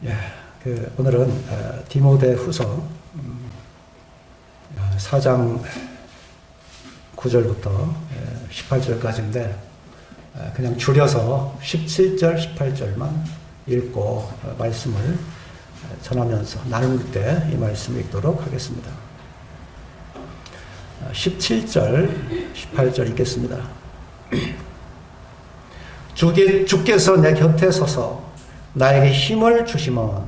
예, 오늘은 디모데후서 4장 9절부터 18절까지인데 그냥 줄여서 17절, 18절만 읽고 말씀을 전하면서 나눌 때 이 말씀을 읽도록 하겠습니다. 17절, 18절 읽겠습니다. 주께서 내 곁에 서서 나에게 힘을 주시면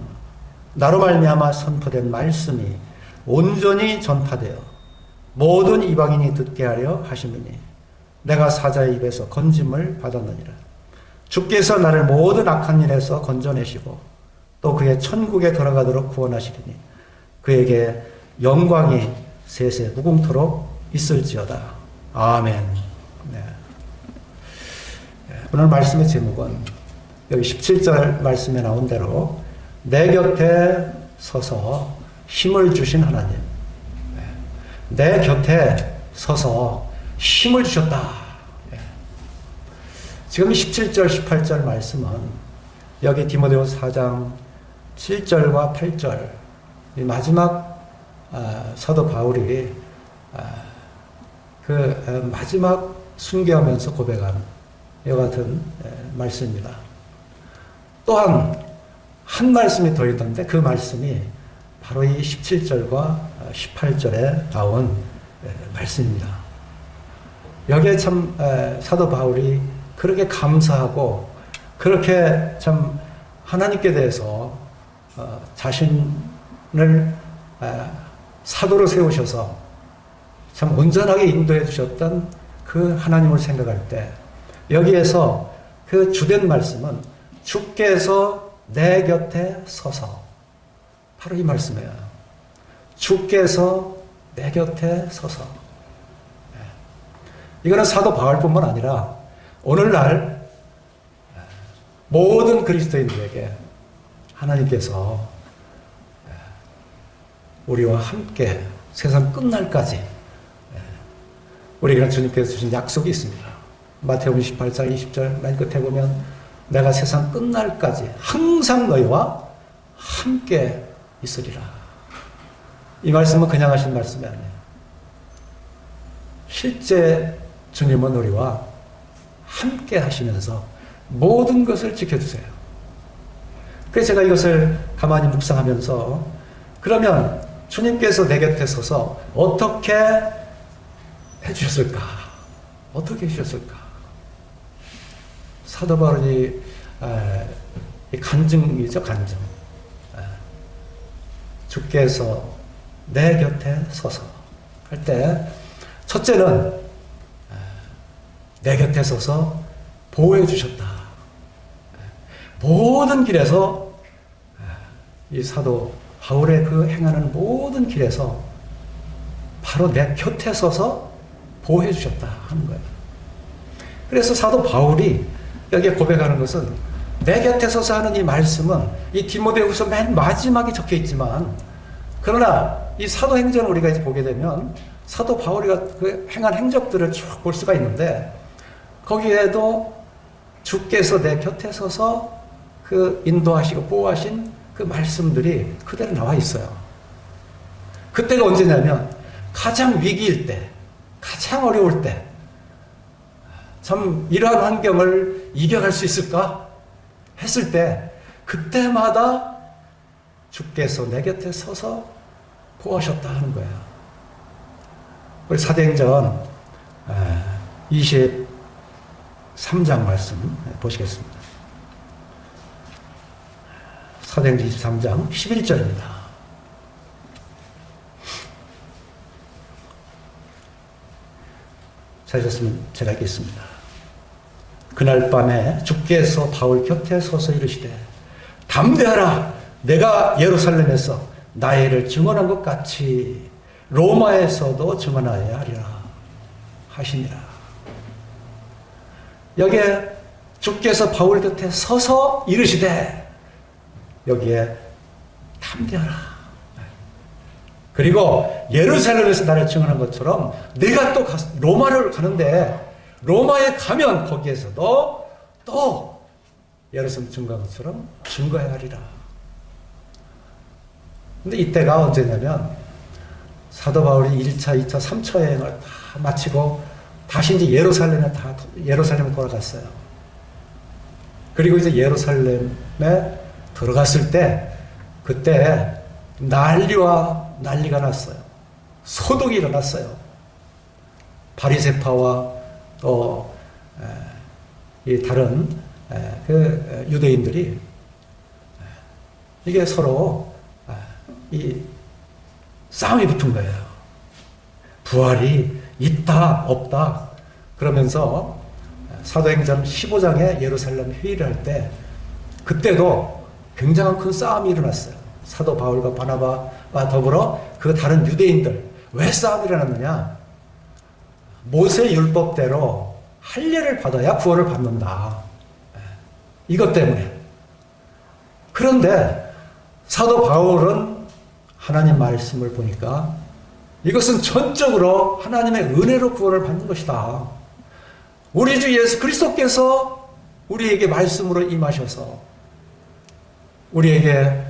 나로 말미암아 선포된 말씀이 온전히 전파되어 모든 이방인이 듣게 하려 하심이니 내가 사자의 입에서 건짐을 받았느니라. 주께서 나를 모든 악한 일에서 건져내시고 또 그의 천국에 들어가도록 구원하시리니 그에게 영광이 세세 무궁토록 있을지어다. 아멘. 네. 오늘 말씀의 제목은 여기 17절 말씀에 나온 대로 내 곁에 서서 힘을 주신 하나님, 내 곁에 서서 힘을 주셨다. 지금 17절 18절 말씀은 여기 디모데후서 4장 7절과 8절 이 마지막 사도 바울이 그 마지막 순교하면서 고백한 이와 같은 말씀입니다. 또한 한 말씀이 더 있던데 그 말씀이 바로 이 17절과 18절에 나온 말씀입니다. 여기에 참 사도 바울이 그렇게 감사하고 그렇게 참 하나님께 대해서 자신을 사도로 세우셔서 참 온전하게 인도해 주셨던 그 하나님을 생각할 때 여기에서 그 주된 말씀은 주께서 내 곁에 서서 바로 이 말씀이에요. 주께서 내 곁에 서서 이거는 사도 바울뿐만 아니라 오늘날 모든 그리스도인들에게 하나님께서 우리와 함께 세상 끝날까지 우리에게 주님께서 주신 약속이 있습니다. 마태복음 28장 20절 맨 끝에 보면 내가 세상 끝날까지 항상 너희와 함께 있으리라. 이 말씀은 그냥 하신 말씀이 아니에요. 실제 주님은 우리와 함께 하시면서 모든 것을 지켜주세요. 그래서 제가 이것을 가만히 묵상하면서 그러면 주님께서 내 곁에 서서 어떻게 해주셨을까? 어떻게 해주셨을까? 사도 바울이 간증이죠, 간증. 주께서 내 곁에 서서 할 때 첫째는 내 곁에 서서 보호해 주셨다. 모든 길에서 이 사도 바울의 그 행하는 모든 길에서 바로 내 곁에 서서 보호해 주셨다 하는 거예요. 그래서 사도 바울이 여기에 고백하는 것은 내 곁에 서서 하는 이 말씀은 이 디모데후서 맨 마지막에 적혀 있지만 그러나 이 사도행전을 우리가 이제 보게 되면 사도 바울이 그 행한 행적들을 쭉 볼 수가 있는데 거기에도 주께서 내 곁에 서서 그 인도하시고 보호하신 그 말씀들이 그대로 나와 있어요. 그때가 언제냐면 가장 위기일 때, 가장 어려울 때 참 이러한 환경을 이겨갈 수 있을까 했을 때 그때마다 주께서 내 곁에 서서 보호하셨다 하는 거예요. 우리 사도행전 23장 말씀 보시겠습니다. 사도행전 23장 11절입니다. 찾으셨으면 제가 읽겠습니다. 그날 밤에 주께서 바울 곁에 서서 이르시되 담대하라. 내가 예루살렘에서 나의 일을 증언한 것 같이 로마에서도 증언하여야 하리라 하시니라. 여기에 주께서 바울 곁에 서서 이르시되 여기에 담대하라. 그리고 예루살렘에서 나를 증언한 것처럼 내가 또 로마를 가는데 로마에 가면 거기에서도 또 예루살렘 증거한 것처럼 증거해야 하리라. 근데 이때가 언제냐면 사도 바울이 1차, 2차, 3차 여행을 다 마치고 다시 이제 예루살렘에 돌아갔어요. 그리고 이제 예루살렘에 들어갔을 때 그때 난리가 났어요. 소동이 일어났어요. 바리새파와 또 이 다른 그 유대인들이 이게 서로 이 싸움이 붙은 거예요. 부활이 있다 없다 그러면서 사도행전 15장에 예루살렘 회의를 할 때 그때도 굉장한 큰 싸움이 일어났어요. 사도 바울과 바나바와 더불어 그 다른 유대인들. 왜 싸움이 일어났느냐? 모세 율법대로 할례를 받아야 구원을 받는다. 이것 때문에. 그런데 사도 바울은 하나님 말씀을 보니까 이것은 전적으로 하나님의 은혜로 구원을 받는 것이다. 우리 주 예수 그리스도께서 우리에게 말씀으로 임하셔서 우리에게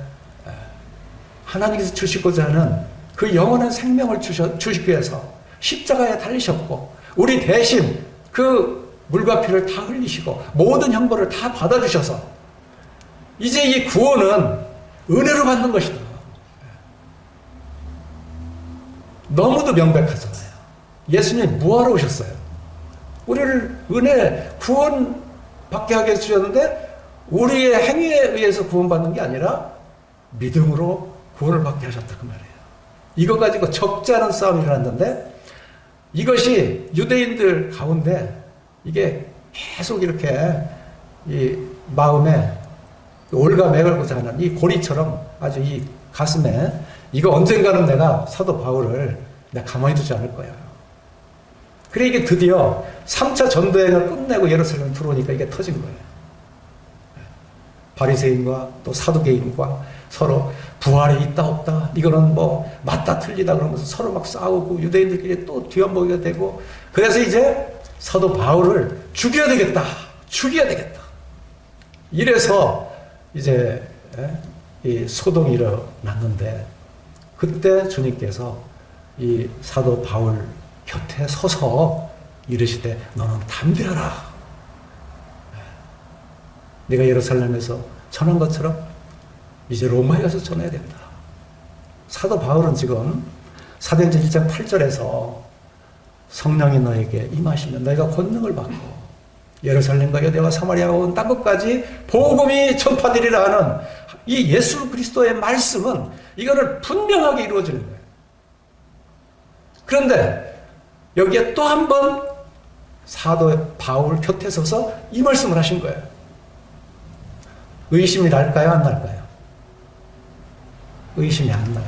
하나님께서 주시고자 하는 그 영원한 생명을 주시기 위해서 십자가에 달리셨고 우리 대신 그 물과 피를 다 흘리시고 모든 형벌을 다 받아주셔서 이제 이 구원은 은혜로 받는 것이다. 너무도 명백하잖아요. 예수님 뭐하러 오셨어요? 우리를 은혜, 구원 받게 하게 해주셨는데 우리의 행위에 의해서 구원받는 게 아니라 믿음으로 구원을 받게 하셨다 그 말이에요. 이거 가지고 적지 않은 싸움이 일어났는데 이것이 유대인들 가운데 이게 계속 이렇게 이 마음에 올가매걸고자 하는 이 고리처럼 아주 이 가슴에 이거 언젠가는 내가 사도 바울을 내가 가만히 두지 않을 거야. 그래 이게 드디어 3차 전도여행을 끝내고 예루살렘 들어오니까 이게 터진 거예요. 바리새인과 또 사두개인과 서로 부활이 있다 없다 이거는 뭐 맞다 틀리다 그러면서 서로 막 싸우고 유대인들끼리 또 뒤엉보기가 되고 그래서 이제 사도 바울을 죽여야 되겠다 이래서 이제 이 소동이 일어났는데 그때 주님께서 이 사도 바울 곁에 서서 이르시되 너는 담대하라. 네가 예루살렘에서 전한 것처럼 이제 로마에 가서 전해야 된다. 사도 바울은 지금 사도행전 1장 8절에서 성령이 너에게 임하시면 너희가 권능을 받고 예루살렘과 유대와 사마리아와 온 땅끝까지 복음이 전파되리라 하는 이 예수 그리스도의 말씀은 이거를 분명하게 이루어지는 거예요. 그런데 여기에 또 한 번 사도 바울 곁에 서서 이 말씀을 하신 거예요. 의심이 날까요? 안 날까요? 의심이 안 나요.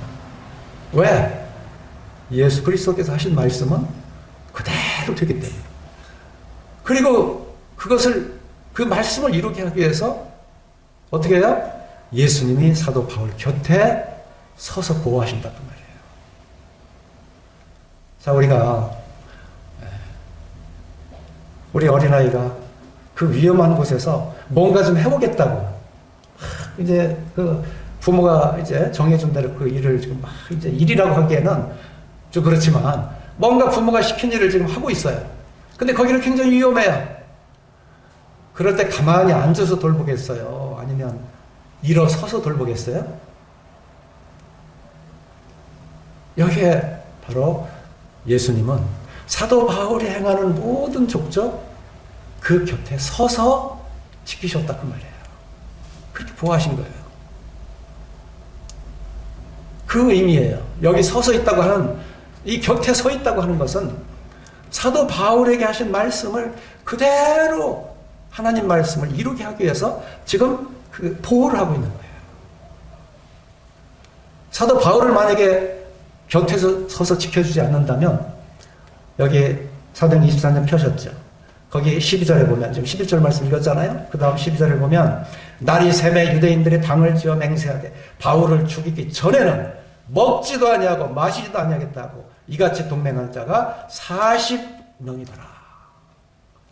왜? 예수 그리스도께서 하신 말씀은 그대로 되기 때문에. 그리고 그 말씀을 이루게 하기 위해서 어떻게 해요? 예수님이 사도 바울 곁에 서서 보호하신다는 말이에요. 자, 우리 어린아이가 그 위험한 곳에서 뭔가 좀 해보겠다고 이제 그 부모가 이제 정해준 대로 그 일을 지금 막 이제 일이라고 하기에는 좀 그렇지만 뭔가 부모가 시킨 일을 지금 하고 있어요. 근데 거기는 굉장히 위험해요. 그럴 때 가만히 앉아서 돌보겠어요? 아니면 일어서서 돌보겠어요? 여기에 바로 예수님은 사도 바울이 행하는 모든 족적 그 곁에 서서 지키셨다 그 말이에요. 그렇게 보호하신 거예요. 그 의미예요. 여기 서서 있다고 하는 이 곁에 서 있다고 하는 것은 사도 바울에게 하신 말씀을 그대로 하나님 말씀을 이루게 하기 위해서 지금 그 보호를 하고 있는 거예요. 사도 바울을 만약에 곁에서 서서 지켜주지 않는다면 여기 사도행전 24년 펴셨죠. 거기 12절에 보면 지금 11절 말씀 읽었잖아요. 그 다음 12절에 보면 날이 새매 유대인들이 당을 지어 맹세하되 바울을 죽이기 전에는 먹지도 아니하고 마시지도 아니하겠다고 이같이 동맹한 자가 40명이더라.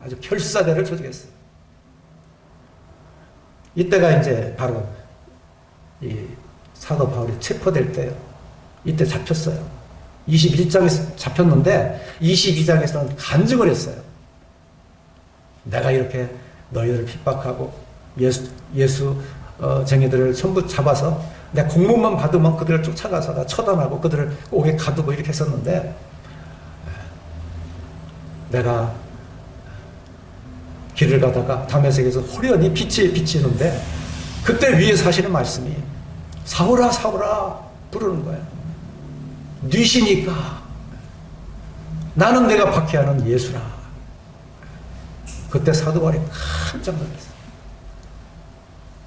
아주 결사대를 조직했어요. 이때가 이제 바로 이 사도 바울이 체포될 때요. 이때 잡혔어요. 21장에서 잡혔는데 22장에서는 간증을 했어요. 내가 이렇게 너희들을 핍박하고 예수 쟁이들을 전부 잡아서 내 공문만 받으면 그들을 쫓아가서 나 처단하고 그들을 옥에 가두고 이렇게 했었는데 내가 길을 가다가 다메섹에서 호련히 빛이 비치는데 그때 위에서 하시는 말씀이 사울아 사울아 부르는 거예요. 뉘시니까 나는 내가 박해하는 예수라. 그때 사도 바울이 깜짝 놀랐어요.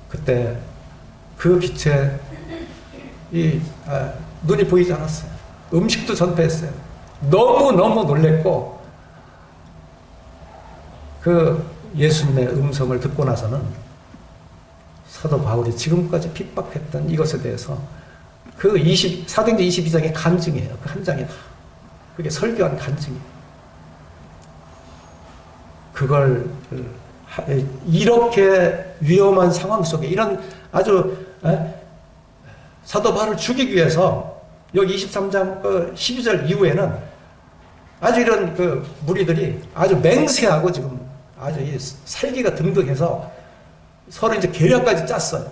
그때 그 빛에 눈이 보이지 않았어요. 음식도 전폐했어요. 너무너무 놀랬고 그 예수님의 음성을 듣고 나서는 사도 바울이 지금까지 핍박했던 이것에 대해서 그 사도행전 22장의 간증이에요. 그 한 장이 다. 그게 설교한 간증이에요. 그걸 이렇게 위험한 상황 속에 이런 아주 사도 바울을 죽이기 위해서 여기 23장 12절 이후에는 아주 이런 그 무리들이 아주 맹세하고 지금 아주 이 살기가 등등해서 서로 이제 계략까지 짰어요.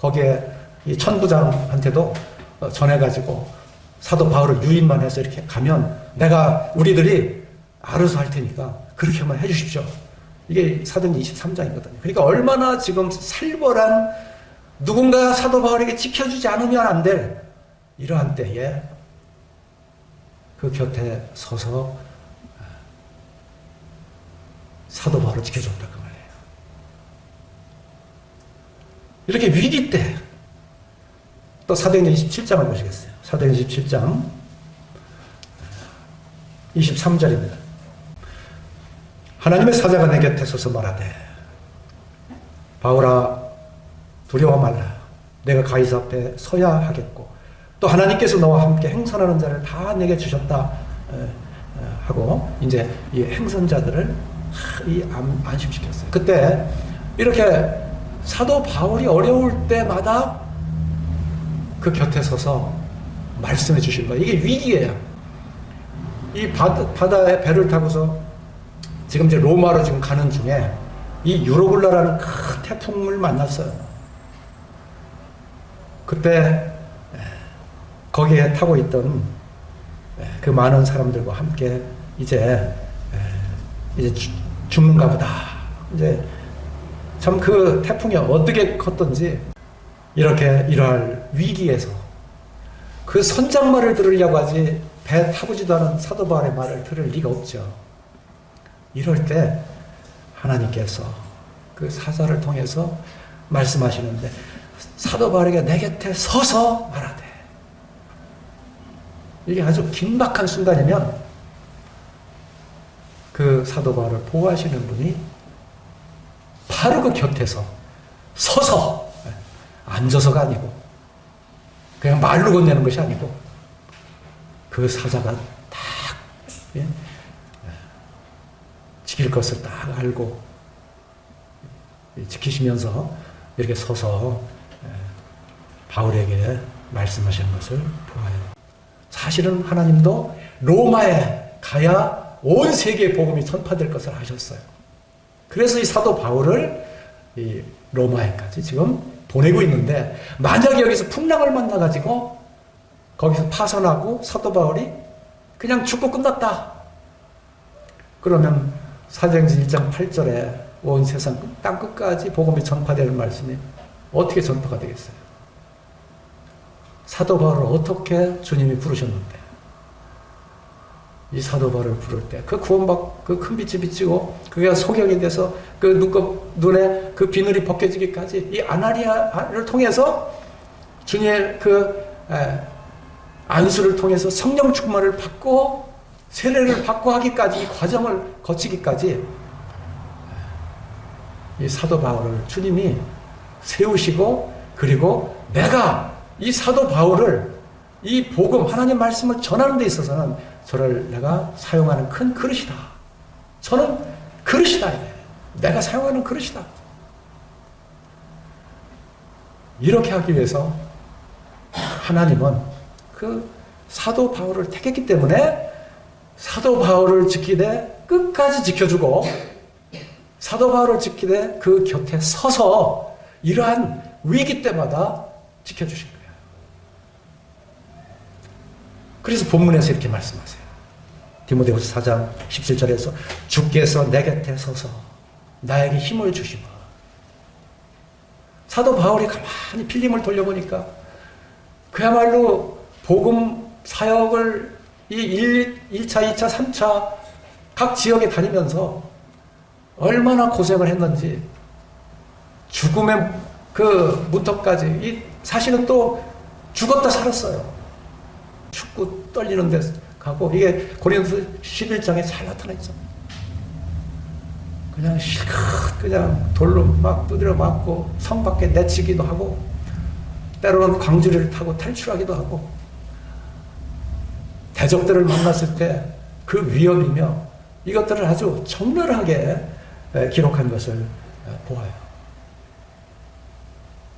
거기에 이 천부장한테도 전해가지고 사도 바울을 유인만 해서 이렇게 가면 우리들이 알아서 할 테니까 그렇게만 해주십시오. 이게 사도행전 23장이거든요. 그러니까 얼마나 지금 살벌한 누군가 사도 바울에게 지켜주지 않으면 안 될 이러한 때에 그 곁에 서서 사도 바울을 지켜줬다 그 말이에요. 이렇게 위기 때 또 사도행전 27장을 보시겠어요. 사도행전 27장 23절입니다. 하나님의 사자가 내 곁에 서서 말하되 바울아 두려워 말라. 내가 가이사 앞에 서야 하겠고 또 하나님께서 너와 함께 행선하는 자를 다 내게 주셨다 하고 이제 이 행선자들을 안심시켰어요. 그때 이렇게 사도 바울이 어려울 때마다 그 곁에 서서 말씀해 주신 거예요. 이게 위기예요. 이 바다에 배를 타고서 지금 이제 로마로 지금 가는 중에 이 유로굴라라는 큰 태풍을 만났어요. 그때 거기에 타고 있던 그 많은 사람들과 함께 이제 죽는가 보다. 이제 참 그 태풍이 어떻게 컸던지 이렇게 이러할 위기에서 그 선장말을 들으려고 하지 배 타보지도 않은 사도 바울의 말을 들을 리가 없죠. 이럴 때 하나님께서 그 사자를 통해서 말씀하시는데 사도 바울에게 내 곁에 서서 말하되 이게 아주 긴박한 순간이면 그 사도 바울을 보호하시는 분이 바로 그 곁에서 서서 앉아서가 아니고 그냥 말로 건네는 것이 아니고 그 사자가 딱 지킬 것을 딱 알고 지키시면서 이렇게 서서 바울에게 말씀하시는 것을 보아요. 사실은 하나님도 로마에 가야 온 세계에 복음이 전파될 것을 아셨어요. 그래서 이 사도 바울을 이 로마에까지 지금 보내고 있는데 만약에 여기서 풍랑을 만나가지고 거기서 파선하고 사도 바울이 그냥 죽고 끝났다. 그러면 사도행전 1장 8절에 온 세상 땅 끝까지 복음이 전파되는 말씀이 어떻게 전파가 되겠어요? 사도 바울을 어떻게 주님이 부르셨는데 이 사도 바울을 부를 때 그 구원받 그 큰 빛이 비치고 그게 소경이 돼서 그 눈에 그 비늘이 벗겨지기까지 이 아나니아를 통해서 주님의 그 안수를 통해서 성령 충만을 받고 세례를 받고 하기까지 이 과정을 거치기까지 이 사도 바울을 주님이 세우시고 그리고 내가 이 사도 바울을 이 복음 하나님 말씀을 전하는 데 있어서는 저를 내가 사용하는 큰 그릇이다. 저는 그릇이다. 내가 사용하는 그릇이다. 이렇게 하기 위해서 하나님은 그 사도 바울을 택했기 때문에 사도 바울을 지키되 끝까지 지켜주고 사도 바울을 지키되 그 곁에 서서 이러한 위기 때마다 지켜주신 거예요. 그래서 본문에서 이렇게 말씀하세요. 디모데후서 4장 17절에서 주께서 내 곁에 서서 나에게 힘을 주시고 사도 바울이 가만히 필름을 돌려보니까 그야말로 복음 사역을 이 1차, 2차, 3차 각 지역에 다니면서 얼마나 고생을 했는지 죽음의 그 문턱까지 사실은 또 죽었다 살았어요. 축구 떨리는 데 가고 이게 고린도서 11장에 잘 나타나 있죠. 그냥 실컷 그냥 돌로 막 두드려 맞고 성 밖에 내치기도 하고 때로는 광주리를 타고 탈출하기도 하고 대적들을 만났을 때 그 위협이며 이것들을 아주 적나라하게 기록한 것을 보아요.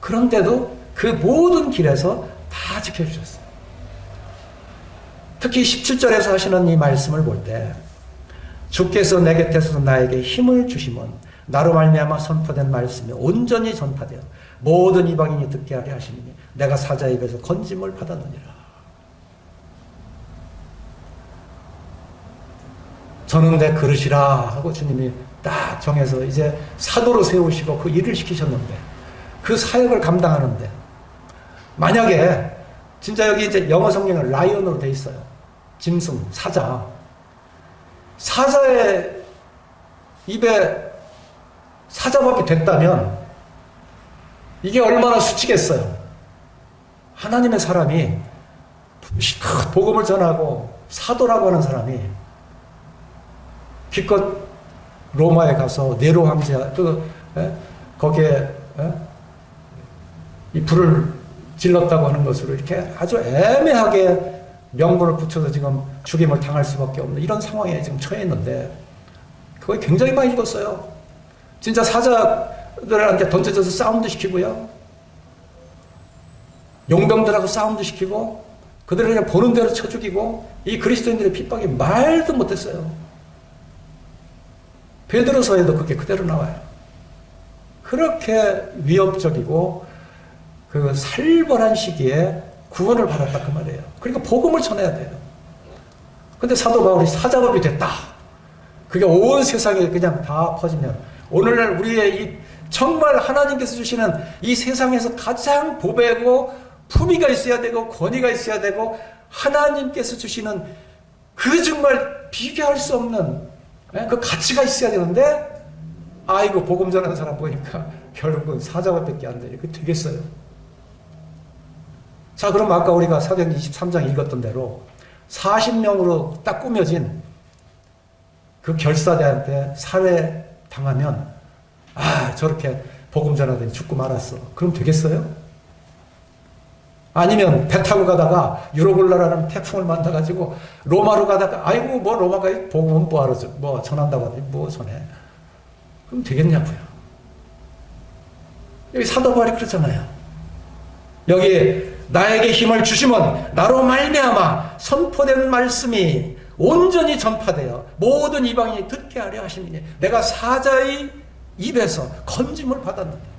그런데도 그 모든 길에서 다 지켜주셨어요. 특히 17절에서 하시는 이 말씀을 볼 때 주께서 내 곁에서 나에게 힘을 주시면 나로 말미암아 선포된 말씀이 온전히 전파되어 모든 이방인이 듣게 하려 하시니 내가 사자의 입에서 건짐을 받았느니라. 저는 내 그릇이라 하고 주님이 딱 정해서 이제 사도로 세우시고 그 일을 시키셨는데 그 사역을 감당하는데 만약에 진짜 여기 이제 영어 성경은 라이언으로 돼 있어요. 짐승, 사자. 사자의 입에 사자밥이 됐다면 이게 얼마나 수치겠어요. 하나님의 사람이 복음을 전하고 사도라고 하는 사람이 기껏 로마에 가서 네로 황제 거기에 이 불을 질렀다고 하는 것으로 이렇게 아주 애매하게 명분을 붙여서 지금 죽임을 당할 수밖에 없는 이런 상황에 지금 처해 있는데 그거 굉장히 많이 죽었어요. 진짜 사자들한테 던져져서 싸움도 시키고요. 용병들하고 싸움도 시키고 그들을 그냥 보는 대로 쳐 죽이고 이 그리스도인들의 핍박이 말도 못했어요. 베드로서에도 그게 그대로 나와요. 그렇게 위협적이고 그 살벌한 시기에 구원을 받았다 그 말이에요. 그러니까 복음을 전해야 돼요. 근데 사도 바울이 사자법이 됐다. 그게 온 세상에 그냥 다 퍼지면 오늘날 우리의 이 정말 하나님께서 주시는 이 세상에서 가장 보배고 품위가 있어야 되고 권위가 있어야 되고 하나님께서 주시는 그 정말 비교할 수 없는 그 가치가 있어야 되는데 아이고 복음 전하는 사람 보니까 결국은 사자법밖에 안 돼. 이렇게 되겠어요. 자, 그럼 아까 우리가 사도행전 23장 읽었던 대로 40명으로 딱 꾸며진 그 결사대한테 살해당하면 저렇게 복음 전하더니 죽고 말았어. 그럼 되겠어요? 아니면 배 타고 가다가 유로굴라라는 태풍을 만나가지고 로마로 가다가 아이고 뭐 로마가 복음은 뭐하러 뭐 전한다고 하더니 뭐 전해. 그럼 되겠냐고요. 여기 사도 바울이 그렇잖아요. 여기 나에게 힘을 주시면 나로 말미암아 선포된 말씀이 온전히 전파되어 모든 이방인이 듣게 하려 하시니 내가 사자의 입에서 건짐을 받았느니.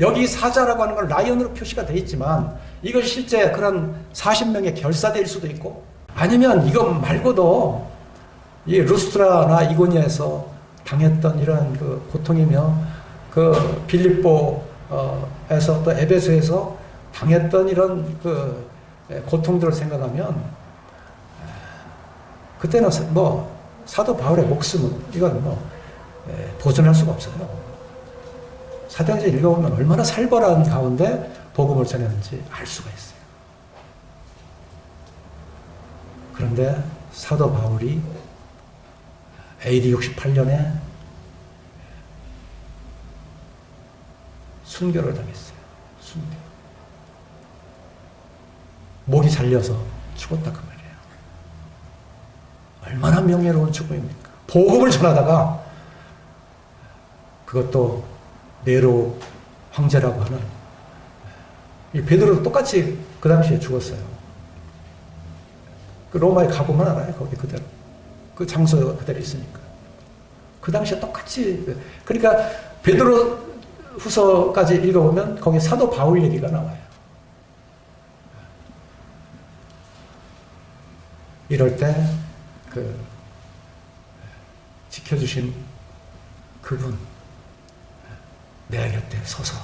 여기 사자라고 하는 건 라이언으로 표시가 되어 있지만 이걸 실제 그런 40명의 결사대일 수도 있고 아니면 이거 말고도 이 루스트라나 이고니아에서 당했던 이런 그 고통이며 그 빌립보에서 또 에베소에서 당했던 이런 그 고통들을 생각하면 그때는 뭐 사도 바울의 목숨은 이건 뭐 보존할 수가 없어요. 사도행전 읽어보면 얼마나 살벌한 가운데 복음을 전했는지 알 수가 있어요. 그런데 사도 바울이 AD 68년에 순교를 당했어요. 순교. 목이 잘려서 죽었다 그 말이에요. 얼마나 명예로운 죽음입니까? 복음을 전하다가 그것도 네로 황제라고 하는 이 베드로도 똑같이 그 당시에 죽었어요. 그 로마에 가보면 알아요. 거기 그대로. 그 장소가 그대로 있으니까. 그 당시에 똑같이. 그러니까 베드로 후서까지 읽어보면 거기 사도 바울 얘기가 나와요. 이럴 때 그 지켜주신 그분 내 곁에 서서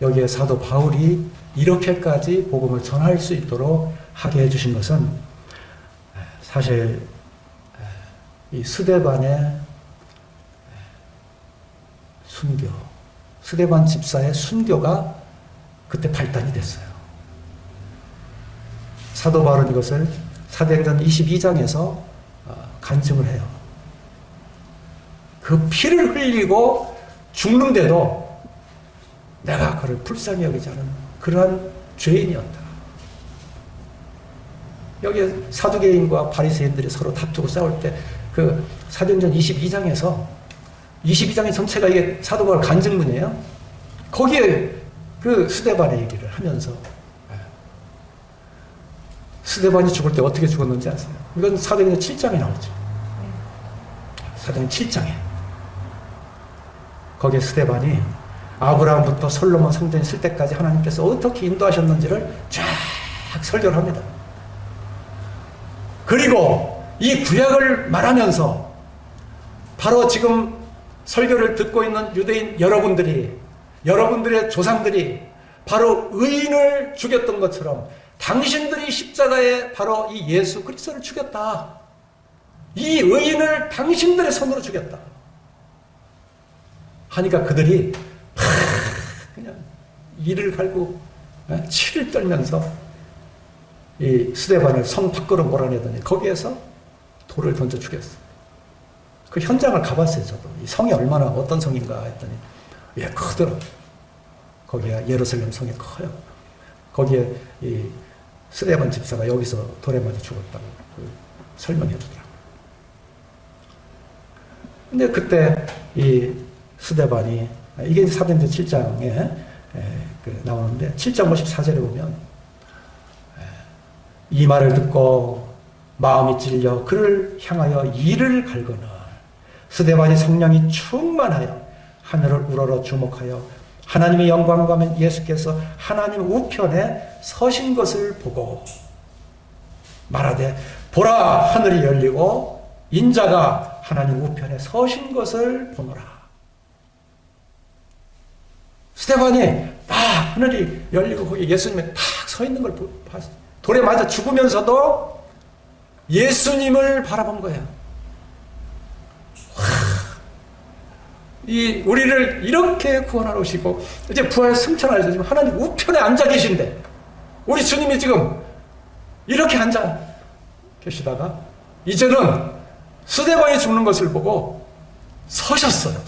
여기에 사도 바울이 이렇게까지 복음을 전할 수 있도록 하게 해주신 것은 사실 이 스데반의 순교, 스데반 집사의 순교가 그때 발단이 됐어요. 사도 바울은 이것을 사도행전 22장에서 간증을 해요. 그 피를 흘리고 죽는데도 내가 그를 불쌍히 여기지 않은 그러한 죄인이었다. 여기 사두개인과 바리새인들이 서로 다투고 싸울 때 그 사도행전 22장의 전체가 이게 사도 바울 간증문이에요. 거기에 그 스데반의 얘기를 하면서 스데반이 죽을 때 어떻게 죽었는지 아세요? 이건 사도행전 7장에 나오죠. 사도행전 7장에. 거기에 스데반이 아브라함부터 솔로몬 성전이 쓸 때까지 하나님께서 어떻게 인도하셨는지를 쫙 설교를 합니다. 그리고 이 구약을 말하면서 바로 지금 설교를 듣고 있는 유대인 여러분들의 조상들이 바로 의인을 죽였던 것처럼 당신들이 십자가에 바로 이 예수 그리스도를 죽였다. 이 의인을 당신들의 손으로 죽였다. 하니까 그들이 그냥 이를 갈고 치를 떨면서 이 스데반을 성 밖으로 몰아내더니 거기에서 돌을 던져 죽였어. 그 현장을 가봤어요, 저도. 이 성이 얼마나 어떤 성인가 했더니 예, 크더라고요. 거기가 예루살렘 성이 커요. 거기에 이 스데반 집사가 여기서 돌에 맞아 죽었다고 설명해 주더라고요. 근데 그때 이 스데반이 이게 사도행전 7장에 나오는데 7장 54절에 보면 이 말을 듣고 마음이 찔려 그를 향하여 이를 갈거늘 스데반이 성령이 충만하여 하늘을 우러러 주목하여 하나님의 영광과 면 예수께서 하나님 우편에 서신 것을 보고 말하되 보라 하늘이 열리고 인자가 하나님 우편에 서신 것을 보노라. 스데반이 하늘이 열리고 거기 예수님이 탁 서 있는 걸 봤어요. 돌에 맞아 죽으면서도 예수님을 바라본 거예요. 우리를 이렇게 구원하러 오시고 이제 부활 승천하셔서 지금 하나님 우편에 앉아 계신데 우리 주님이 지금 이렇게 앉아 계시다가 이제는 스데반이 죽는 것을 보고 서셨어요.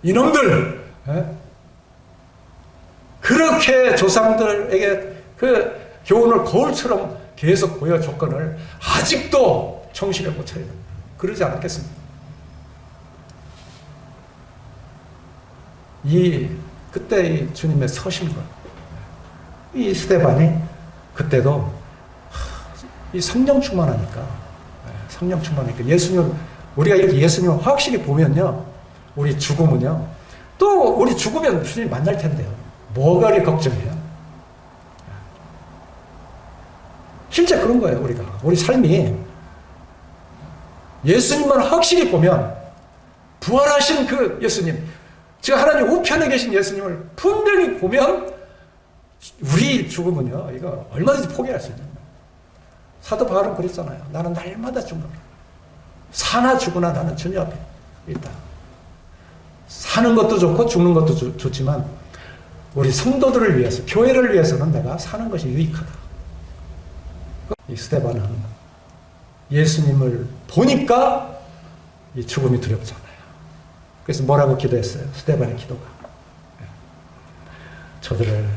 이놈들 그렇게 조상들에게 그 교훈을 거울처럼 계속 보여줬거늘 아직도 정신을 못 차리는 그러지 않았겠습니까? 그때 이 주님의 서신 것, 이 스데반이 그때도 이 성령 충만하니까 예수님, 우리가 이렇게 예수님을 확실히 보면요, 우리 죽으면요, 또 우리 죽으면 주님 만날 텐데요. 뭐가 그리 걱정해요? 실제 그런 거예요, 우리 삶이. 예수님만 확실히 보면, 부활하신 그 예수님, 지금 하나님 우편에 계신 예수님을 분명히 보면, 우리 죽으면요, 이거 얼마든지 포기할 수 있는 거예요. 사도 바울은 그랬잖아요. 나는 날마다 죽노라. 사나 죽으나 나는 주님 앞에 있다. 사는 것도 좋고 죽는 것도 좋지만, 우리 성도들을 위해서, 교회를 위해서는 내가 사는 것이 유익하다. 이 스데반은 예수님을 보니까 이 죽음이 두렵잖아요. 그래서 뭐라고 기도했어요? 스데반의 기도가. 저들을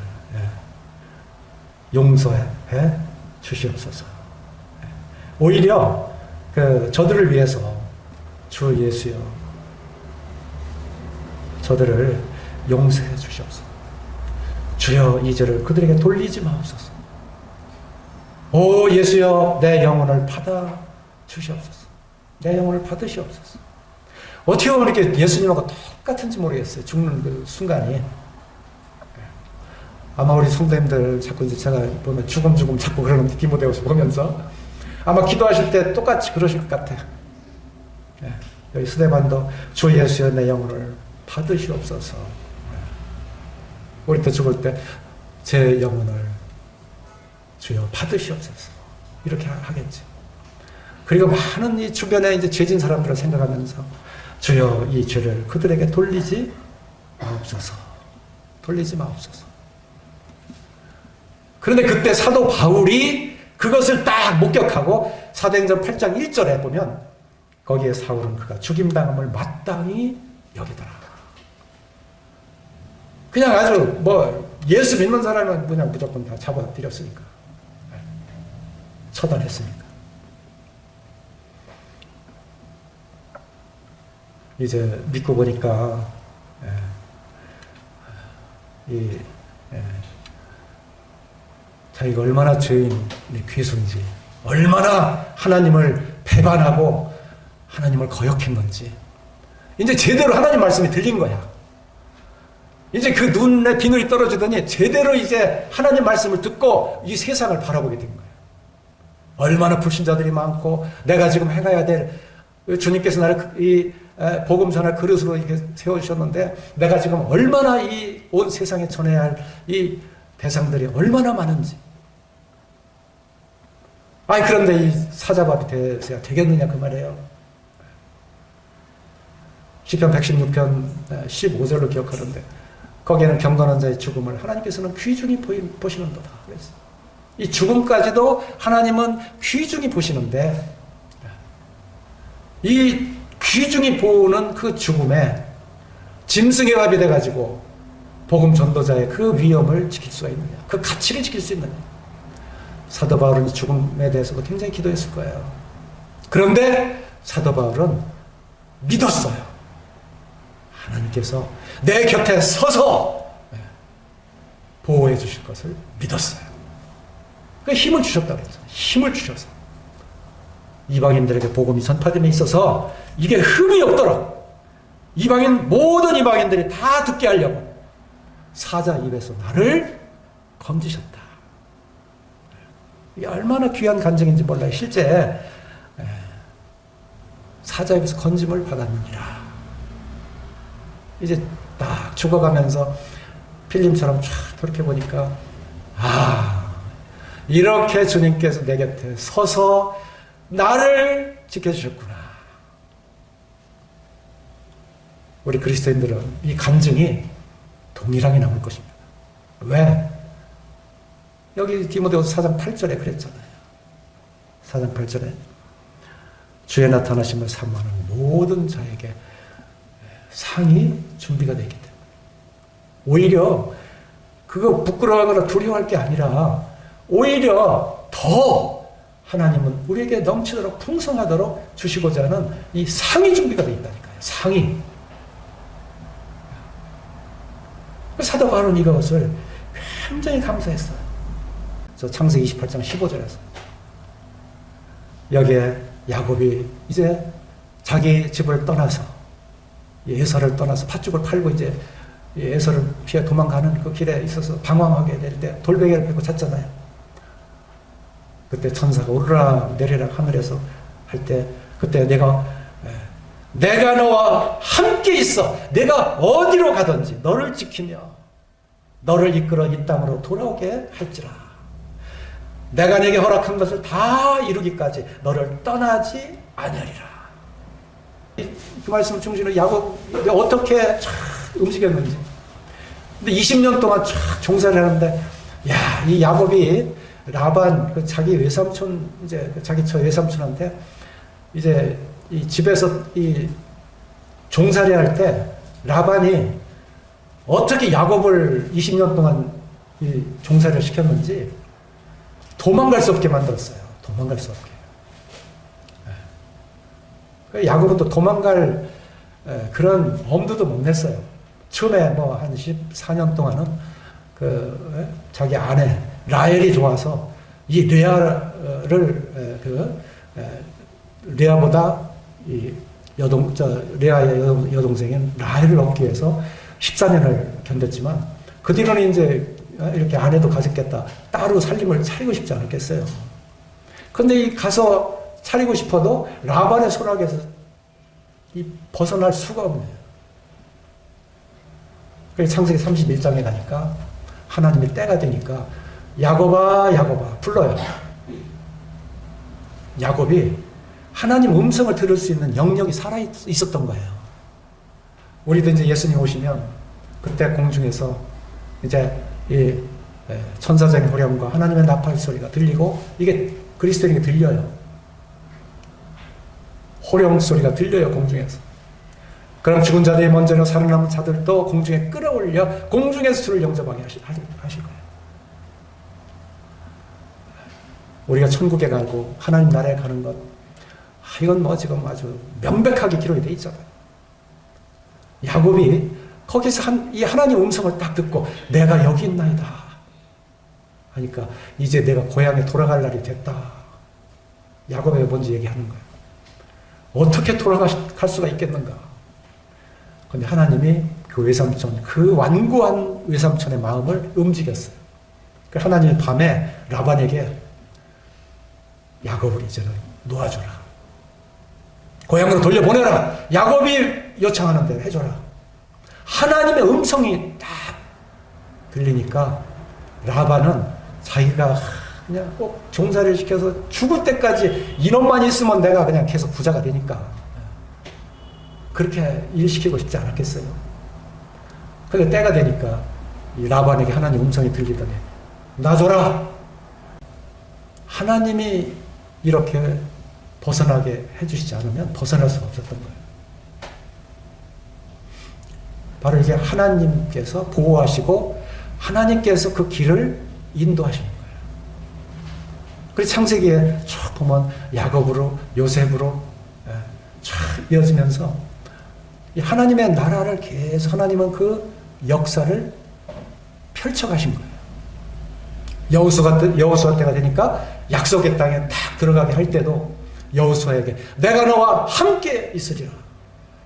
용서해 주시옵소서. 오히려 저들을 위해서 주 예수여 저들을 용서해 주시옵소서. 주여 이 죄를 그들에게 돌리지 마옵소서. 오 예수여 내 영혼을 받아 주시옵소서. 내 영혼을 받으시옵소서. 어떻게 보면 이렇게 예수님하고 똑같은지 모르겠어요. 죽는 그 순간이. 아마 우리 성도님들 자꾸 이제 제가 보면 죽음 자꾸 그러는데 디모데후서 보면서 아마 기도하실 때 똑같이 그러실 것 같아. 여기 스데반도 주 예수여 내 영혼을 받으시옵소서. 우리 또 죽을 때 제 영혼을 주여 받으시옵소서. 이렇게 하겠지. 그리고 많은 이 주변에 이제 죄진 사람들을 생각하면서 주여 이 죄를 그들에게 돌리지 마옵소서. 돌리지 마옵소서. 그런데 그때 사도 바울이 그것을 딱 목격하고 사도행전 8장 1절에 보면 거기에 사울은 그가 죽임당함을 마땅히 여기더라. 그냥 아주 뭐 예수 믿는 사람은 그냥 무조건 다 잡아들였으니까. 처단했으니까. 이제 믿고 보니까 자기가 얼마나 죄인의 귀순지, 얼마나 하나님을 배반하고 하나님을 거역했는지 이제 제대로 하나님 말씀이 들린 거야. 이제 그 눈에 비늘이 떨어지더니 제대로 이제 하나님 말씀을 듣고 이 세상을 바라보게 된 거야. 얼마나 불신자들이 많고 내가 지금 행해야 될 주님께서 나를 이 복음 전할 그릇으로 이렇게 세워주셨는데 내가 지금 얼마나 이 온 세상에 전해야 할 이 대상들이 얼마나 많은지. 아니 그런데 이 사자밥이 돼서야 되겠느냐 그 말이에요. 시편 116편 15절로 기억하는데 거기에는 경건한 자의 죽음을 하나님께서는 귀중히 보시는도다. 그랬어요. 이 죽음까지도 하나님은 귀중히 보시는데 이 귀중히 보는 그 죽음에 짐승의 밥이 돼가지고 복음 전도자의 그 위엄을 지킬 수가 있느냐, 그 가치를 지킬 수 있느냐. 사도 바울은 죽음에 대해서도 굉장히 기도했을 거예요. 그런데 사도 바울은 믿었어요. 하나님께서 내 곁에 서서 보호해 주실 것을 믿었어요. 그 힘을 주셨다고 했죠. 힘을 주셔서 이방인들에게 복음이 전파됨에 있어서 이게 흠이 없도록 모든 이방인들이 다 듣게 하려고 사자 입에서 나를 건지셨다. 이게 얼마나 귀한 간증인지 몰라요. 실제 사자 입에서 건짐을 받았느니라. 이제 딱 죽어가면서 필름처럼 쫙 돌이켜보니까 이렇게 주님께서 내 곁에 서서 나를 지켜주셨구나. 우리 그리스도인들은 이 간증이 동일하게 남을 것입니다. 왜? 여기 디모데후서 4장 8절에 그랬잖아요. 4장 8절에 주의 나타나심을 사모하는 모든 자에게 상이 준비가 되기 때문에 오히려 그거 부끄러워하거나 두려워할 게 아니라 오히려 더 하나님은 우리에게 넘치도록 풍성하도록 주시고자 하는 이 상이 준비가 되어 있다니까요. 상이. 사도 바울은 이것을 굉장히 감사했어요. 저 창세기 28장 15절에서 여기에 야곱이 이제 자기 집을 떠나서 에서를 떠나서 팥죽을 팔고 이제 에서를 피해 도망가는 그 길에 있어서 방황하게 될 때 돌베개를 펴고 잤잖아요. 그때 천사가 오르락 내리락 하늘에서 할 때 그때 내가 너와 함께 있어. 내가 어디로 가든지 너를 지키며 너를 이끌어 이 땅으로 돌아오게 할지라. 내가 네게 허락한 것을 다 이루기까지 너를 떠나지 아니하리라. 그 말씀을 중심으로 야곱이 어떻게 움직였는지. 근데 20년 동안 종사를 하는데, 이 야곱이 라반, 그 자기 외삼촌, 이제 자기 처 외삼촌한테 이제 이 집에서 이 종살이 할 때 라반이 어떻게 야곱을 20년 동안 이 종살이를 시켰는지 도망갈 수 없게 만들었어요. 도망갈 수 없게. 야곱은 또 도망갈 그런 엄두도 못 냈어요. 처음에 뭐 한 14년 동안은 자기 아내 라헬이 좋아서 이 레아를 레아보다 이 레아의 여동생인 라헬을 얻기 위해서 14년을 견뎠지만 그 뒤로는 이제 이렇게 아내도 가졌겠다. 따로 살림을 차리고 싶지 않았겠어요. 근데 이 가서 차리고 싶어도 라반의 손아귀에서 벗어날 수가 없네요. 그래서 창세기 31장에 가니까 하나님이 때가 되니까 야곱아 야곱아 불러요. 야곱이 하나님 음성을 들을 수 있는 영역이 살아 있었던 거예요. 우리도 이제 예수님 오시면 그때 공중에서 이제 이 천사장의 호령과 하나님의 나팔 소리가 들리고 이게 그리스도인에게 들려요. 호령 소리가 들려요, 공중에서. 그럼 죽은 자들이 먼저 살아남은 자들도 공중에 끌어올려 공중에서 주를 영접하게 하실 거예요. 우리가 천국에 가고 하나님 나라에 가는 것, 이건 뭐 지금 아주 명백하게 기록이 돼 있잖아요. 야곱이 거기서 이 하나님 음성을 딱 듣고 내가 여기 있나이다 하니까 이제 내가 고향에 돌아갈 날이 됐다. 야곱에게 먼저 얘기하는 거예요. 어떻게 돌아갈 수가 있겠는가? 근데 하나님이 그 외삼촌, 그 완고한 외삼촌의 마음을 움직였어요. 하나님이 밤에 라반에게 야곱을 이제는 놓아줘라. 고향으로 돌려보내라. 야곱이 요청하는 대로 해줘라. 하나님의 음성이 딱 들리니까 라반은 자기가 그냥 꼭 종살이를 시켜서 죽을 때까지 인원만 있으면 내가 그냥 계속 부자가 되니까 그렇게 일시키고 싶지 않았겠어요. 근데 때가 되니까 이 라반에게 하나님 음성이 들리더니 놔줘라. 하나님이 이렇게 벗어나게 해주시지 않으면 벗어날 수가 없었던 거예요. 바로 이게 하나님께서 보호하시고 하나님께서 그 길을 인도하시는 거예요. 그래서 창세기에 쭉 보면 야곱으로 요셉으로 쭉 이어지면서 이 하나님의 나라를 계속 하나님은 그 역사를 펼쳐가신 거예요. 여호수아 때가 되니까 약속의 땅에 딱 들어가게 할 때도 여호수아에게 내가 너와 함께 있으리라.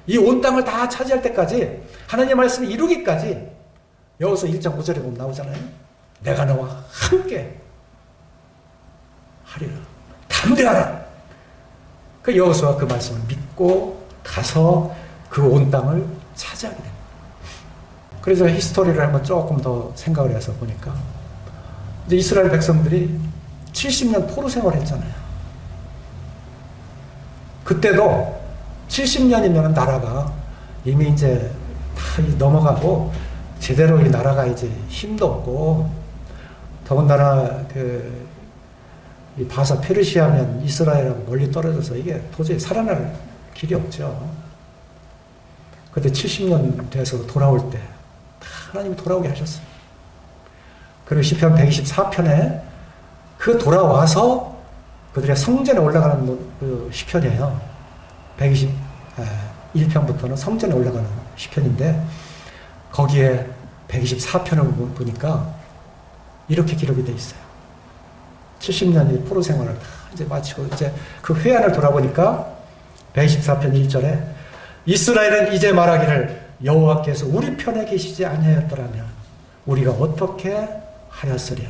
이 온 땅을 다 차지할 때까지 하나님의 말씀을 이루기까지 여호수아 1장 9절에 보면 나오잖아요. 내가 너와 함께 하리라. 담대하라. 그 여호수아가 그 말씀을 믿고 가서 그 온 땅을 차지하게 됩니다. 그래서 히스토리를 한번 조금 더 생각을 해서 보니까 이제 이스라엘 백성들이 70년 포로 생활을 했잖아요. 그때도 70년이면 나라가 이미 이제 다 넘어가고 제대로 이 나라가 이제 힘도 없고 더군다나 이 바사 페르시아면 이스라엘하고 멀리 떨어져서 이게 도저히 살아날 길이 없죠. 그때 70년 돼서 돌아올 때 하나님이 돌아오게 하셨어요. 그리고 시편 124편에 그 돌아와서 그들의 성전에 올라가는 그 시편이에요. 121편부터는 성전에 올라가는 시편인데 거기에 124편을 보니까 이렇게 기록이 되어 있어요. 70년의 포로 생활을 다 이제 마치고 이제 그 회한을 돌아보니까 124편 1절에 이스라엘은 이제 말하기를 여호와께서 우리 편에 계시지 아니하였더라면 우리가 어떻게 하였으랴.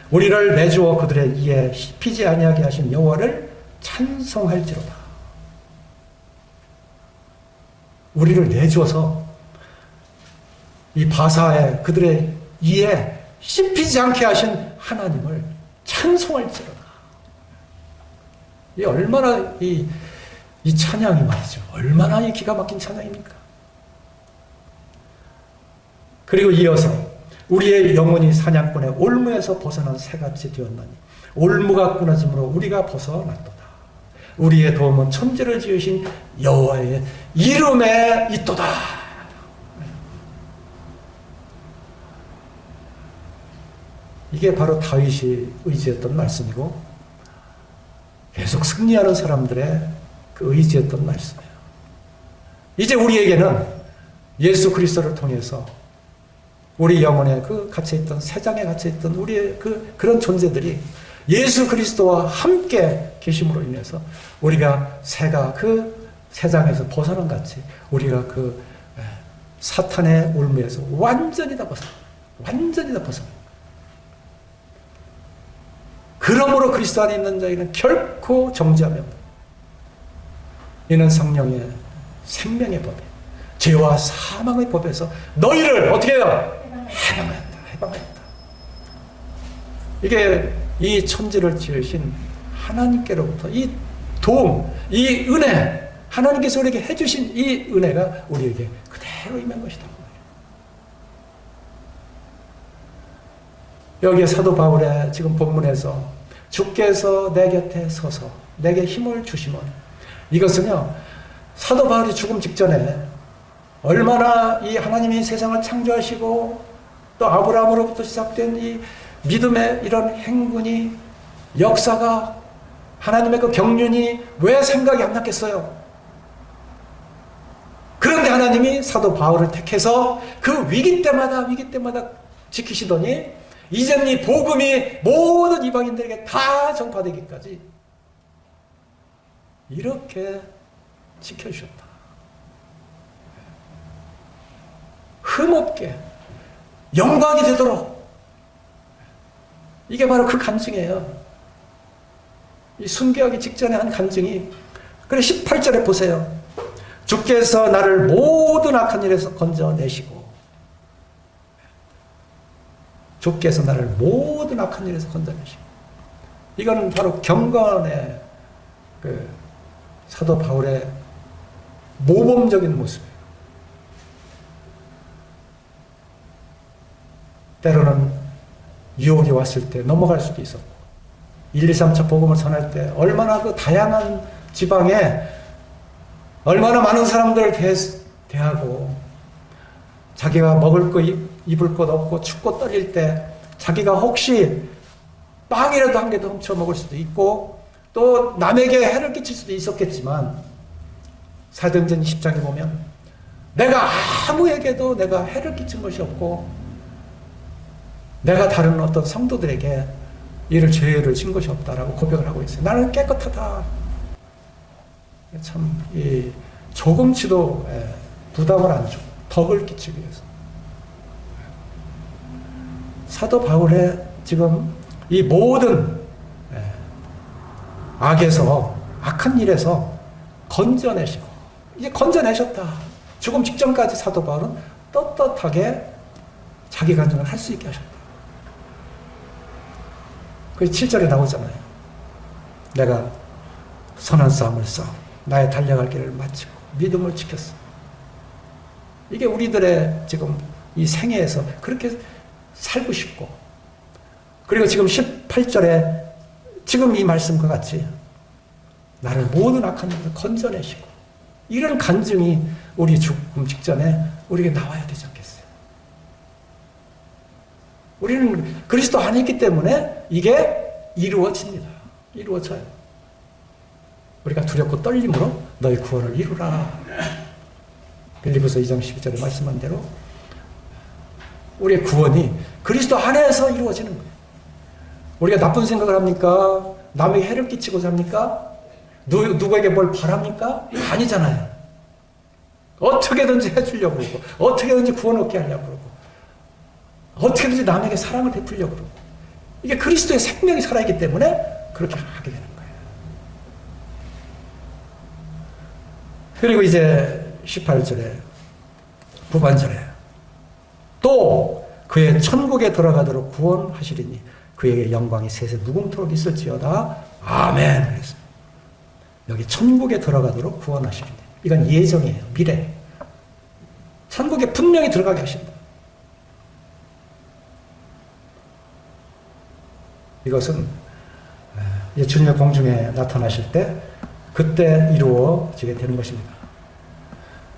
우리를 내주어 그들의 이에 씹히지 아니하게 하신 여호와를 찬송할지로다. 우리를 내주어서 이 바사에 그들의 이에 씹히지 않게 하신 하나님을 찬송할지로다. 이 얼마나 이 찬양이 말이죠. 얼마나 이 기가 막힌 찬양입니까? 그리고 이어서 우리의 영혼이 사냥꾼의 올무에서 벗어난 새같이 되었나니 올무가 끊어짐으로 우리가 벗어났도다. 우리의 도움은 천지를 지으신 여호와의 이름에 있도다. 이게 바로 다윗이 의지했던 말씀이고 계속 승리하는 사람들의 그 의지했던 말씀이에요. 이제 우리에게는 예수 그리스도를 통해서 우리 영혼에 갇혀있던, 세상에 갇혀있던 우리의 그런 존재들이 예수 그리스도와 함께 계심으로 인해서 우리가 새가 세상에서 벗어난 같이 우리가 사탄의 올무에서 완전히 다 벗어나. 그러므로 그리스도 안에 있는 자에게는 결코 정죄함이 없다. 이는 성령의 생명의 법이에요. 죄와 사망의 법에서 너희를 어떻게 해요? 해방하였다. 이게 이 천지를 지으신 하나님께로부터 이 도움, 이 은혜, 하나님께서 우리에게 해주신 이 은혜가 우리에게 그대로 임한 것이다. 여기에 사도 바울의 지금 본문에서 주께서 내 곁에 서서 내게 힘을 주시면, 이것은요, 사도 바울이 죽음 직전에 얼마나 이 하나님이 세상을 창조하시고 또 아브라함으로부터 시작된 이 믿음의 이런 행군이, 역사가, 하나님의 경륜이 왜 생각이 안 났겠어요? 그런데 하나님이 사도 바울을 택해서 그 위기 때마다 지키시더니 이제는 이 복음이 모든 이방인들에게 다 전파되기까지 이렇게 지켜주셨다. 흠없게 영광이 되도록. 이게 바로 그 간증이에요. 이 순교하기 직전에 한 간증이. 그래 18절에 보세요. 주께서 나를 모든 악한 일에서 건져내시고, 주께서 나를 모든 악한 일에서 건져내시고. 이건 바로 경건의 사도 바울의 모범적인 모습이에요. 때로는 유혹이 왔을 때 넘어갈 수도 있었고, 1, 2, 3차 복음을 전할 때 얼마나 다양한 지방에 얼마나 많은 사람들을 대하고, 자기가 먹을 거 입을 것 없고 춥고 떨릴 때 자기가 혹시 빵이라도 한 개 더 훔쳐 먹을 수도 있고, 또 남에게 해를 끼칠 수도 있었겠지만, 사도행전 10장에 보면 내가 아무에게도 내가 해를 끼친 것이 없고, 내가 다른 어떤 성도들에게 이를 죄를 진 것이 없다라고 고백을 하고 있어요. 나는 깨끗하다. 참 조금치도 부담을 안 주고 덕을 끼치기 위해서. 사도 바울의 지금 이 모든 악에서, 악한 일에서 건져내시고, 이제 건져내셨다. 죽음 직전까지 사도 바울은 떳떳하게 자기 간증을 할 수 있게 하셨다. 그 7절에 나오잖아요. 내가 선한 싸움을 싸워 나의 달려갈 길을 마치고 믿음을 지켰어. 이게 우리들의 지금 이 생애에서 그렇게 살고 싶고, 그리고 지금 18절에 지금 이 말씀과 같이 나를 모든 악한 일에서 건져내시고, 이런 간증이 우리 죽음 직전에 우리에게 나와야 되지 않겠어요? 우리는 그리스도 안에 있기 때문에 이게 이루어집니다. 이루어져요. 우리가 두렵고 떨림으로 너희 구원을 이루라. 빌립보서 2장 12절에 말씀한 대로 우리의 구원이 그리스도 안에서 이루어지는 거예요. 우리가 나쁜 생각을 합니까? 남에게 해를 끼치고자 합니까? 누구에게 뭘 바랍니까? 아니잖아요. 어떻게든지 해주려고 그러고, 어떻게든지 구원 얻게 하려고 그러고, 어떻게든지 남에게 사랑을 베풀려고 그러고, 이게 그리스도의 생명이 살아있기 때문에 그렇게 하게 되는 거예요. 그리고 이제 18절에 후반절에 또 그의 천국에 들어가도록 구원하시리니 그에게 영광이 세세 무궁토록 있을지어다. 아멘. 그랬습니다. 여기 천국에 들어가도록 구원하시리니, 이건 예정이에요. 미래. 천국에 분명히 들어가게 하신다. 이것은 주님의 공중에 나타나실 때 그때 이루어지게 되는 것입니다.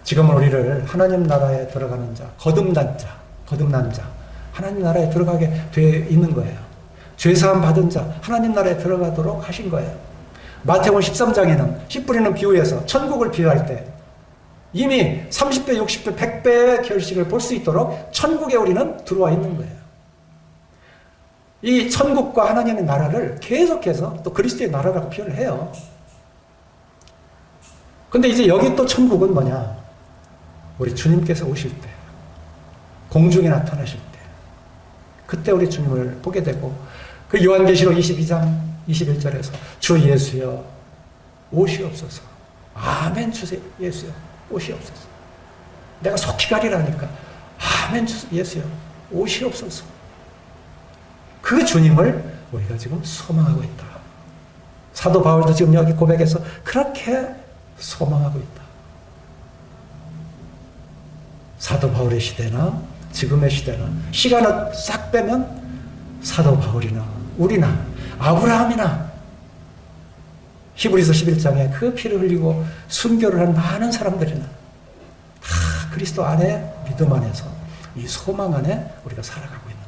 지금은 우리를 하나님 나라에 들어가는 자, 거듭난 자, 하나님 나라에 들어가게 되어 있는 거예요. 죄사함 받은 자, 하나님 나라에 들어가도록 하신 거예요. 마태복음 13장에는 씨 뿌리는 비유에서 천국을 비유할 때 이미 30배, 60배, 100배의 결실을 볼 수 있도록 천국에 우리는 들어와 있는 거예요. 이 천국과 하나님의 나라를 계속해서 또 그리스도의 나라라고 표현을 해요. 근데 이제 여기 또 천국은 뭐냐? 우리 주님께서 오실 때, 공중에 나타나실 때, 그때 우리 주님을 보게 되고, 그 요한계시록 22장 21절에서 주 예수여 오시옵소서. 아멘 주세요. 예수여 오시옵소서. 내가 속히 가리라니까 아멘 예수여 오시옵소서. 그 주님을 우리가 지금 소망하고 있다. 사도 바울도 지금 여기 고백해서 그렇게 소망하고 있다. 사도 바울의 시대나 지금의 시대나 시간을 싹 빼면 사도 바울이나 우리나 아브라함이나 히브리서 11장에 그 피를 흘리고 순교를 한 많은 사람들이나 다 그리스도 안에 믿음 안에서 이 소망 안에 우리가 살아가고 있는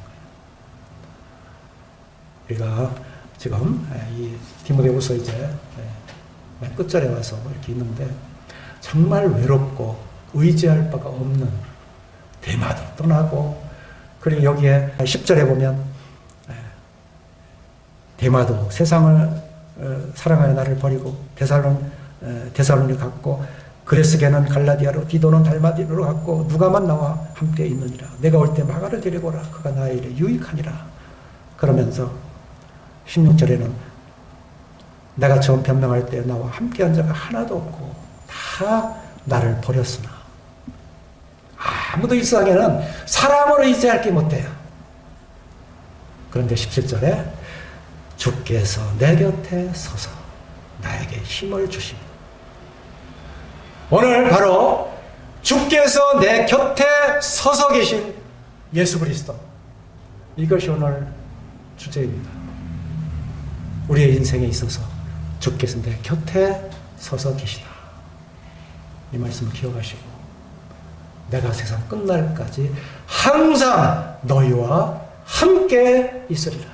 거예요. 우리가 지금 이 디모데후서 이제 맨 끝절에 와서 이렇게 있는데 정말 외롭고 의지할 바가 없는 대마도 떠나고, 그리고 여기에 10절에 보면 대마도 세상을 사랑하여 나를 버리고 데살로니 갔고, 그레스게는 갈라디아로, 디도는 달마디로 갔고, 누가만 나와 함께 있느니라. 내가 올 때 마가를 데리고 오라. 그가 나의 일에 유익하니라. 그러면서 16절에는 내가 처음 변명할 때 나와 함께한 자가 하나도 없고 다 나를 버렸으나, 아무도 이 세상에는 사람으로 의지할 게 못돼요. 그런데 17절에 주께서 내 곁에 서서 나에게 힘을 주시고, 오늘 바로 주께서 내 곁에 서서 계신 예수 그리스도, 이것이 오늘 주제입니다. 우리의 인생에 있어서 주께서 내 곁에 서서 계시다. 이 말씀을 기억하시고, 내가 세상 끝날까지 항상 너희와 함께 있으리라.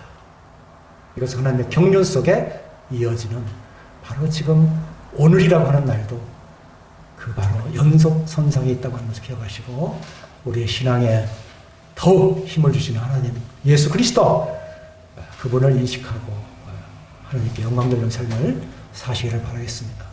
이것은 하나님의 경륜 속에 이어지는 바로 지금 오늘이라고 하는 날도 그 바로 연속선상에 있다고 하는 것을 기억하시고, 우리의 신앙에 더욱 힘을 주시는 하나님 예수 그리스도, 그분을 인식하고 하나님께 영광 돌리는 삶을 사시기를 바라겠습니다.